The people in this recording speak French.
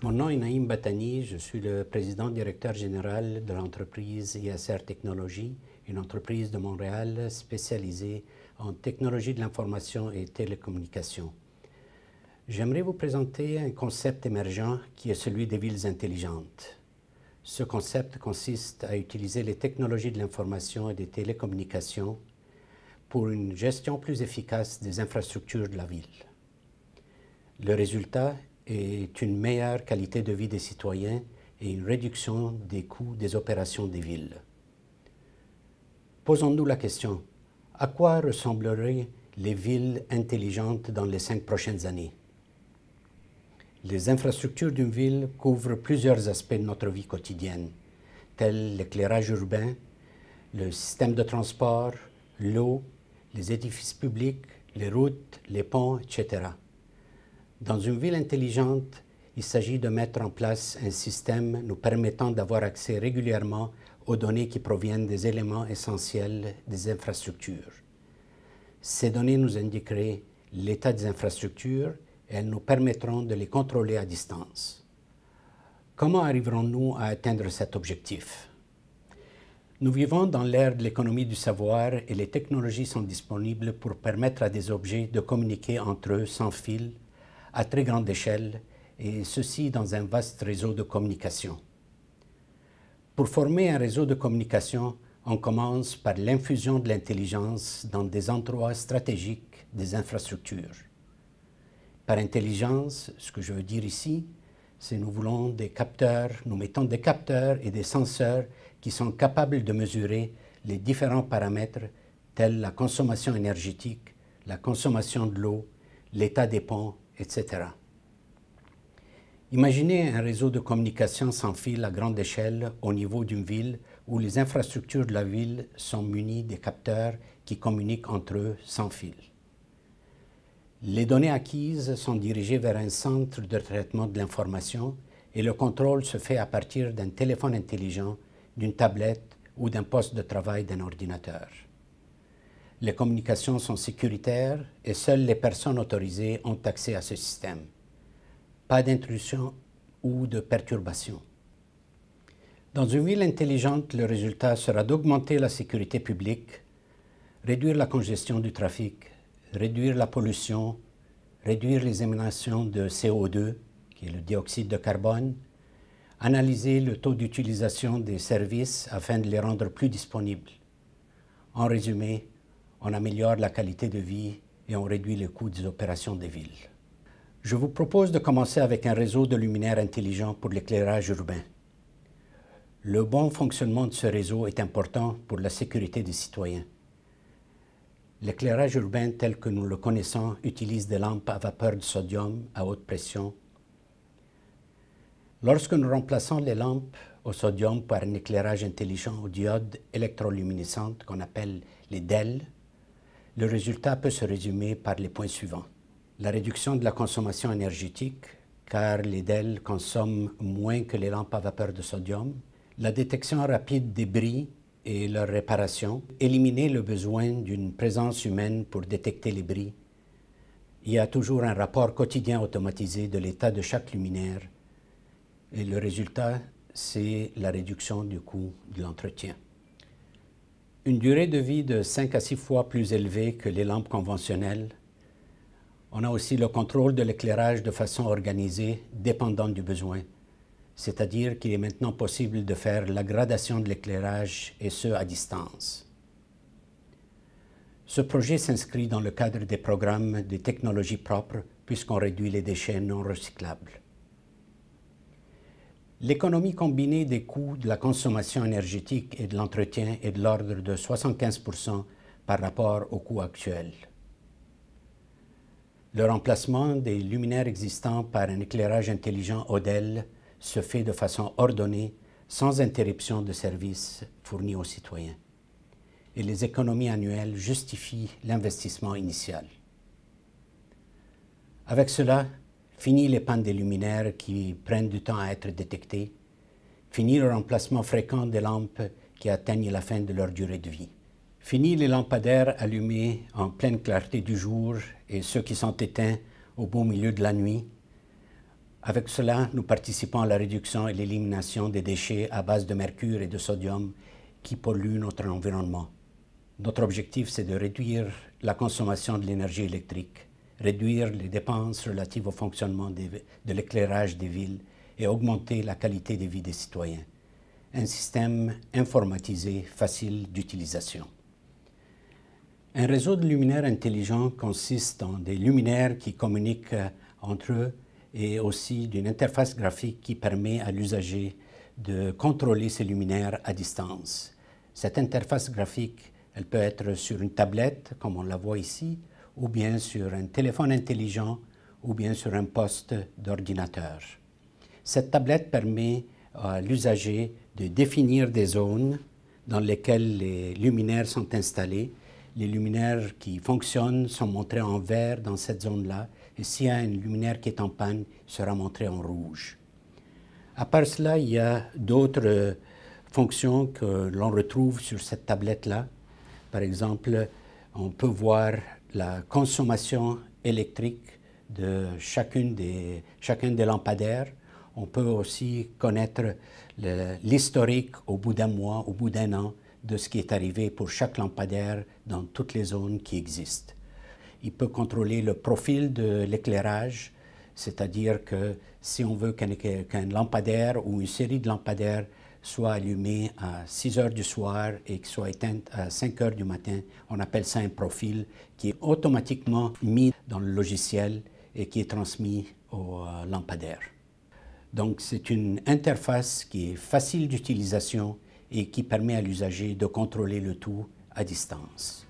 Mon nom est Naïm Batani, je suis le président directeur général de l'entreprise ISR Technologies, une entreprise de Montréal spécialisée en technologie de l'information et télécommunications. J'aimerais vous présenter un concept émergent qui est celui des villes intelligentes. Ce concept consiste à utiliser les technologies de l'information et des télécommunications pour une gestion plus efficace des infrastructures de la ville. Le résultat est une meilleure qualité de vie des citoyens et une réduction des coûts des opérations des villes. Posons-nous la question, à quoi ressembleraient les villes intelligentes dans les 5 prochaines années? Les infrastructures d'une ville couvrent plusieurs aspects de notre vie quotidienne, tels l'éclairage urbain, le système de transport, l'eau, les édifices publics, les routes, les ponts, etc. Dans une ville intelligente, il s'agit de mettre en place un système nous permettant d'avoir accès régulièrement aux données qui proviennent des éléments essentiels des infrastructures. Ces données nous indiqueraient l'état des infrastructures et elles nous permettront de les contrôler à distance. Comment arriverons-nous à atteindre cet objectif? Nous vivons dans l'ère de l'économie du savoir et les technologies sont disponibles pour permettre à des objets de communiquer entre eux sans fil, à très grande échelle, et ceci dans un vaste réseau de communication. Pour former un réseau de communication, on commence par l'infusion de l'intelligence dans des endroits stratégiques des infrastructures. Par intelligence, ce que je veux dire ici, c'est que nous voulons des capteurs, nous mettons des capteurs et des senseurs qui sont capables de mesurer les différents paramètres tels la consommation énergétique, la consommation de l'eau, l'état des ponts, etc. Imaginez un réseau de communication sans fil à grande échelle au niveau d'une ville où les infrastructures de la ville sont munies des capteurs qui communiquent entre eux sans fil. Les données acquises sont dirigées vers un centre de traitement de l'information et le contrôle se fait à partir d'un téléphone intelligent, d'une tablette ou d'un poste de travail d'un ordinateur. Les communications sont sécuritaires et seules les personnes autorisées ont accès à ce système. Pas d'intrusion ou de perturbation. Dans une ville intelligente, le résultat sera d'augmenter la sécurité publique, réduire la congestion du trafic, réduire la pollution, réduire les émanations de CO2, qui est le dioxyde de carbone, analyser le taux d'utilisation des services afin de les rendre plus disponibles. En résumé, on améliore la qualité de vie et on réduit les coûts des opérations des villes. Je vous propose de commencer avec un réseau de luminaires intelligents pour l'éclairage urbain. Le bon fonctionnement de ce réseau est important pour la sécurité des citoyens. L'éclairage urbain tel que nous le connaissons utilise des lampes à vapeur de sodium à haute pression. Lorsque nous remplaçons les lampes au sodium par un éclairage intelligent aux diodes électroluminescentes qu'on appelle les DEL, le résultat peut se résumer par les points suivants. La réduction de la consommation énergétique, car les DEL consomment moins que les lampes à vapeur de sodium, la détection rapide des bris et leur réparation, éliminer le besoin d'une présence humaine pour détecter les bris. Il y a toujours un rapport quotidien automatisé de l'état de chaque luminaire et le résultat, c'est la réduction du coût de l'entretien. Une durée de vie de 5 à 6 fois plus élevée que les lampes conventionnelles. On a aussi le contrôle de l'éclairage de façon organisée, dépendant du besoin. C'est-à-dire qu'il est maintenant possible de faire la gradation de l'éclairage et ce à distance. Ce projet s'inscrit dans le cadre des programmes de technologies propres puisqu'on réduit les déchets non recyclables. L'économie combinée des coûts de la consommation énergétique et de l'entretien est de l'ordre de 75% par rapport au coût actuel. Le remplacement des luminaires existants par un éclairage intelligent ODEL se fait de façon ordonnée, sans interruption de services fournis aux citoyens. Et les économies annuelles justifient l'investissement initial. Avec cela, fini les pannes des luminaires qui prennent du temps à être détectés, fini le remplacement fréquent des lampes qui atteignent la fin de leur durée de vie. Fini les lampadaires allumés en pleine clarté du jour et ceux qui sont éteints au beau milieu de la nuit. Avec cela, nous participons à la réduction et l'élimination des déchets à base de mercure et de sodium qui polluent notre environnement. Notre objectif, c'est de réduire la consommation de l'énergie électrique, réduire les dépenses relatives au fonctionnement de l'éclairage des villes et augmenter la qualité de vie des citoyens. Un système informatisé facile d'utilisation. Un réseau de luminaires intelligents consiste en des luminaires qui communiquent entre eux et aussi d'une interface graphique qui permet à l'usager de contrôler ces luminaires à distance. Cette interface graphique, elle peut être sur une tablette, comme on la voit ici, ou bien sur un téléphone intelligent, ou bien sur un poste d'ordinateur. Cette tablette permet à l'usager de définir des zones dans lesquelles les luminaires sont installés. Les luminaires qui fonctionnent sont montrés en vert dans cette zone-là, et s'il y a une luminaire qui est en panne, il sera montré en rouge. À part cela, il y a d'autres fonctions que l'on retrouve sur cette tablette-là. Par exemple, on peut voir la consommation électrique de chacun des lampadaires. On peut aussi connaître l'historique au bout d'un mois, au bout d'un an, de ce qui est arrivé pour chaque lampadaire dans toutes les zones qui existent. Il peut contrôler le profil de l'éclairage, c'est-à-dire que si on veut qu'un lampadaire ou une série de lampadaires soit allumé à 6 heures du soir et qu'il soit éteint à 5 heures du matin, on appelle ça un profil qui est automatiquement mis dans le logiciel et qui est transmis au lampadaire. Donc c'est une interface qui est facile d'utilisation et qui permet à l'usager de contrôler le tout à distance.